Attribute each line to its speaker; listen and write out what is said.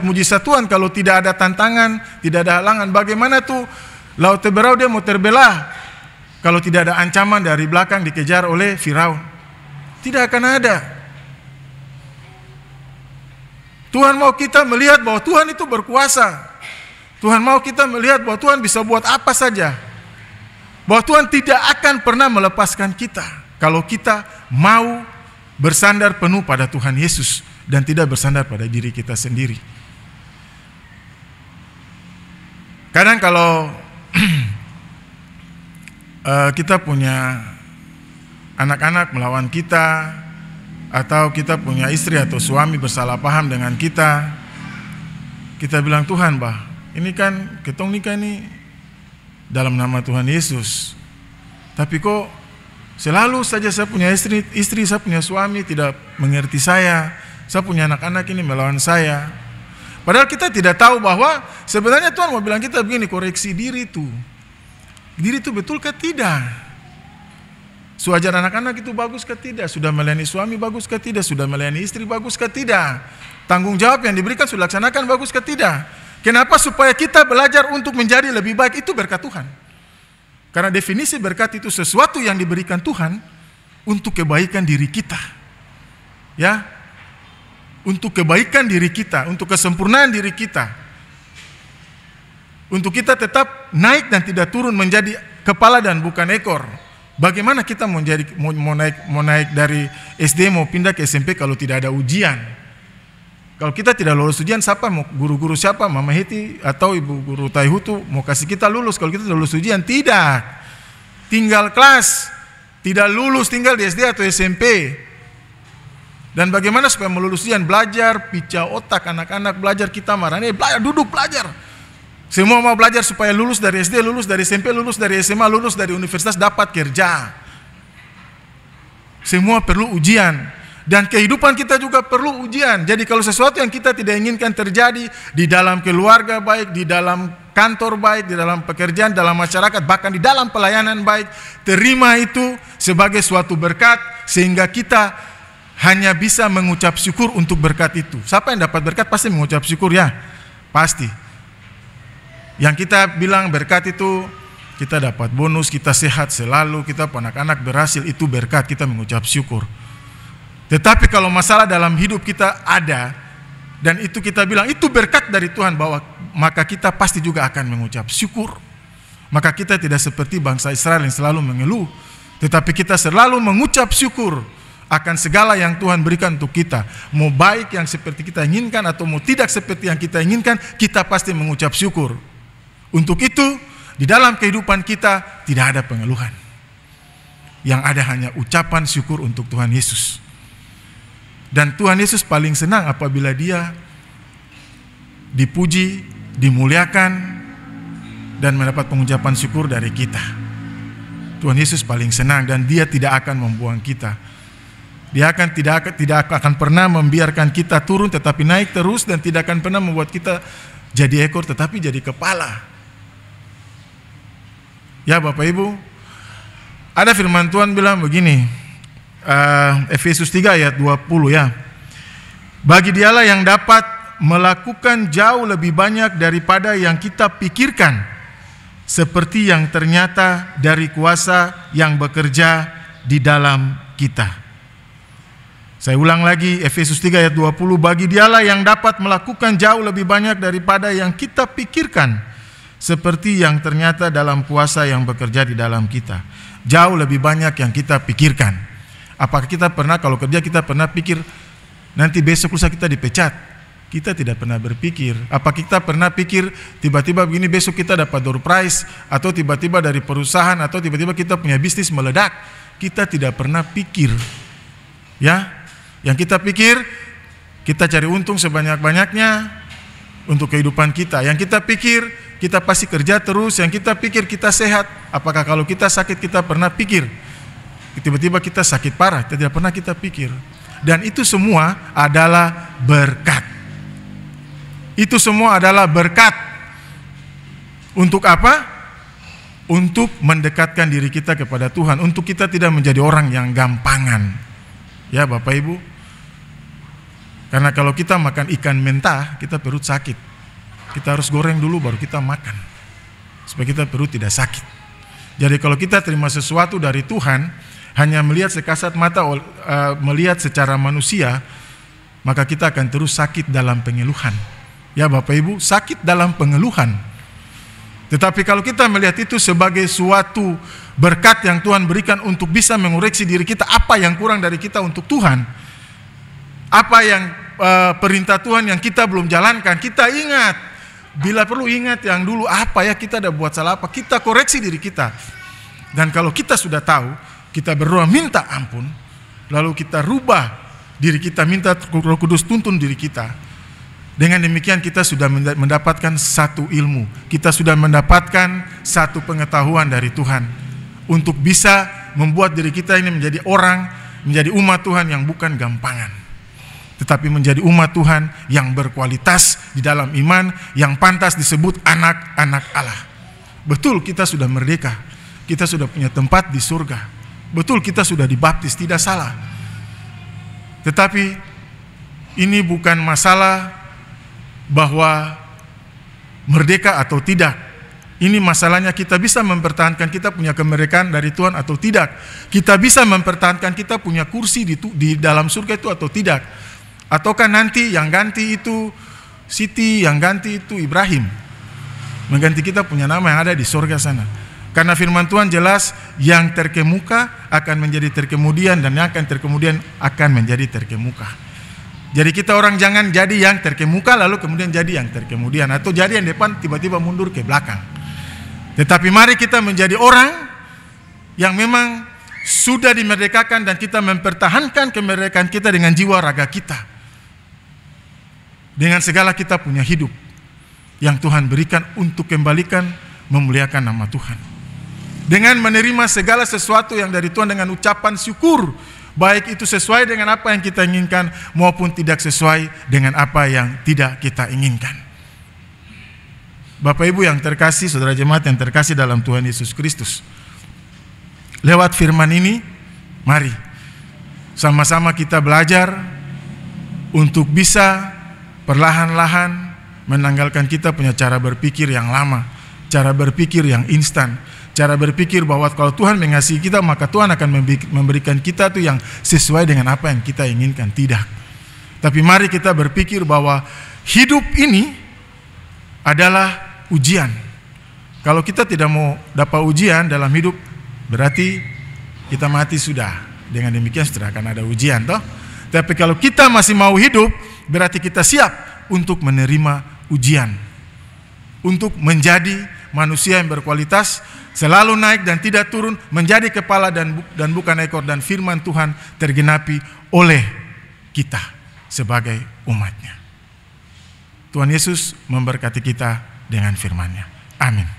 Speaker 1: mujizat Tuhan kalau tidak ada tantangan, tidak ada halangan? Bagaimana tuh Laut Teberau dia mau terbelah kalau tidak ada ancaman dari belakang dikejar oleh Firaun? Tidak akan ada. Tuhan mau kita melihat bahwa Tuhan itu berkuasa. Tuhan mau kita melihat bahwa Tuhan bisa buat apa saja. Bahwa Tuhan tidak akan pernah melepaskan kita kalau kita mau bersandar penuh pada Tuhan Yesus dan tidak bersandar pada diri kita sendiri. Kadang kalau kita punya anak-anak melawan kita, atau kita punya istri atau suami bersalah paham dengan kita bilang, Tuhan bah, ini kan ketong nikah ini dalam nama Tuhan Yesus, tapi kok selalu saja saya punya istri, saya punya suami tidak mengerti saya punya anak-anak ini melawan saya. Padahal kita tidak tahu bahwa sebenarnya Tuhan mau bilang kita begini, koreksi diri itu betul ke tidak? Suajar anak-anak itu bagus ke tidak? Sudah melayani suami bagus ke tidak? Sudah melayani istri bagus ke tidak? Tanggung jawab yang diberikan sudah laksanakan bagus ke tidak? Kenapa? Supaya kita belajar untuk menjadi lebih baik. Itu berkat Tuhan. Karena definisi berkat itu sesuatu yang diberikan Tuhan untuk kebaikan diri kita. Ya, untuk kebaikan diri kita, untuk kesempurnaan diri kita. Untuk kita tetap naik dan tidak turun menjadi kepala dan bukan ekor. Bagaimana kita mau naik dari SD mau pindah ke SMP kalau tidak ada ujian? Kalau kita tidak lulus ujian, siapa mau guru-guru siapa, Mama Heti atau Ibu Guru Taihutu mau kasih kita lulus? Kalau kita tidak lulus ujian, tidak. Tinggal kelas, tidak lulus tinggal di SD atau SMP. Dan bagaimana supaya melulus ujian? Belajar, pica otak anak-anak, belajar kita marah. Belajar, duduk belajar. Semua mau belajar supaya lulus dari SD, lulus dari SMP, lulus dari SMA, lulus dari universitas, dapat kerja. Semua perlu ujian. Dan kehidupan kita juga perlu ujian. Jadi kalau sesuatu yang kita tidak inginkan terjadi di dalam keluarga baik, di dalam kantor baik, di dalam pekerjaan, dalam masyarakat, bahkan di dalam pelayanan baik, terima itu sebagai suatu berkat sehingga kita hanya bisa mengucap syukur untuk berkat itu. Siapa yang dapat berkat pasti mengucap syukur ya? Pasti. Yang kita bilang berkat itu, kita dapat bonus, kita sehat selalu, kita anak-anak berhasil, itu berkat, kita mengucap syukur. Tetapi kalau masalah dalam hidup kita ada, dan itu kita bilang, itu berkat dari Tuhan, bahwa maka kita pasti juga akan mengucap syukur. Maka kita tidak seperti bangsa Israel yang selalu mengeluh, tetapi kita selalu mengucap syukur akan segala yang Tuhan berikan untuk kita. Mau baik yang seperti kita inginkan, atau mau tidak seperti yang kita inginkan, kita pasti mengucap syukur. Untuk itu, di dalam kehidupan kita tidak ada pengeluhan. Yang ada hanya ucapan syukur untuk Tuhan Yesus. Dan Tuhan Yesus paling senang apabila Dia dipuji, dimuliakan, dan mendapat pengucapan syukur dari kita. Tuhan Yesus paling senang dan Dia tidak akan membuang kita. Dia tidak akan pernah membiarkan kita turun tetapi naik terus, dan tidak akan pernah membuat kita jadi ekor tetapi jadi kepala. Ya Bapak Ibu, ada firman Tuhan bilang begini, Efesus 3 ayat 20 ya. Bagi Dialah yang dapat melakukan jauh lebih banyak daripada yang kita pikirkan, seperti yang ternyata dari kuasa yang bekerja di dalam kita. Saya ulang lagi, Efesus 3 ayat 20, bagi Dialah yang dapat melakukan jauh lebih banyak daripada yang kita pikirkan, seperti yang ternyata dalam kuasa yang bekerja di dalam kita. Jauh lebih banyak yang kita pikirkan. Apakah kita pernah kalau kerja kita pernah pikir nanti besok lusa kita dipecat? Kita tidak pernah berpikir. Apa kita pernah pikir tiba-tiba begini besok kita dapat door prize, atau tiba-tiba dari perusahaan, atau tiba-tiba kita punya bisnis meledak? Kita tidak pernah pikir. Ya, yang kita pikir kita cari untung sebanyak-banyaknya untuk kehidupan kita. Yang kita pikir kita pasti kerja terus. Yang kita pikir kita sehat. Apakah kalau kita sakit kita pernah pikir tiba-tiba kita sakit parah? Tidak pernah kita pikir. Dan itu semua adalah berkat. Itu semua adalah berkat. Untuk apa? Untuk mendekatkan diri kita kepada Tuhan, untuk kita tidak menjadi orang yang gampangan. Ya Bapak Ibu, Karena kalau kita makan ikan mentah, kita perut sakit. Kita harus goreng dulu baru kita makan, supaya kita perut tidak sakit. Jadi kalau kita terima sesuatu dari Tuhan, hanya melihat sekasat mata, melihat secara manusia, maka kita akan terus sakit dalam pengeluhan. Ya Bapak Ibu, sakit dalam pengeluhan. Tetapi kalau kita melihat itu sebagai suatu berkat yang Tuhan berikan untuk bisa mengoreksi diri kita, apa yang kurang dari kita untuk Tuhan, apa yang perintah Tuhan yang kita belum jalankan, kita ingat. Bila perlu ingat yang dulu, apa ya kita ada buat salah apa, kita koreksi diri kita. Dan kalau kita sudah tahu, kita berdoa minta ampun, lalu kita rubah diri kita, minta Roh Kudus tuntun diri kita. Dengan demikian kita sudah mendapatkan satu ilmu, kita sudah mendapatkan satu pengetahuan dari Tuhan untuk bisa membuat diri kita ini menjadi orang, menjadi umat Tuhan yang bukan gampangan, tetapi menjadi umat Tuhan yang berkualitas di dalam iman, yang pantas disebut anak-anak Allah. Betul kita sudah merdeka, kita sudah punya tempat di surga. Betul kita sudah dibaptis, tidak salah. Tetapi ini bukan masalah bahwa merdeka atau tidak. Ini masalahnya kita bisa mempertahankan kita punya kemerdekaan dari Tuhan atau tidak. Kita bisa mempertahankan kita punya kursi di dalam surga itu atau tidak. Ataukah nanti yang ganti itu Siti, yang ganti itu Ibrahim, mengganti kita punya nama yang ada di surga sana. Karena firman Tuhan jelas, yang terkemuka akan menjadi terkemudian, dan yang akan terkemudian akan menjadi terkemuka. Jadi kita orang jangan jadi yang terkemuka lalu kemudian jadi yang terkemudian, atau jadi yang depan tiba-tiba mundur ke belakang. Tetapi mari kita menjadi orang yang memang sudah dimerdekakan, dan kita mempertahankan kemerdekaan kita dengan jiwa raga kita. Dengan segala kita punya hidup yang Tuhan berikan untuk kembalikan memuliakan nama Tuhan. Dengan menerima segala sesuatu yang dari Tuhan dengan ucapan syukur, baik itu sesuai dengan apa yang kita inginkan maupun tidak sesuai dengan apa yang tidak kita inginkan. Bapak Ibu yang terkasih, saudara jemaat yang terkasih dalam Tuhan Yesus Kristus, lewat firman ini, mari sama-sama kita belajar untuk bisa perlahan-lahan menanggalkan kita punya cara berpikir yang lama, cara berpikir yang instan, cara berpikir bahwa kalau Tuhan mengasihi kita maka Tuhan akan memberikan kita tuh yang sesuai dengan apa yang kita inginkan. Tidak. Tapi mari kita berpikir bahwa hidup ini adalah ujian. Kalau kita tidak mau dapat ujian dalam hidup, berarti kita mati sudah. Dengan demikian sudah akan ada ujian toh. Tapi kalau kita masih mau hidup, berarti kita siap untuk menerima ujian, untuk menjadi manusia yang berkualitas, selalu naik dan tidak turun, menjadi kepala dan bukan ekor, dan firman Tuhan tergenapi oleh kita sebagai umatnya. Tuhan Yesus memberkati kita dengan firman-Nya. Amin.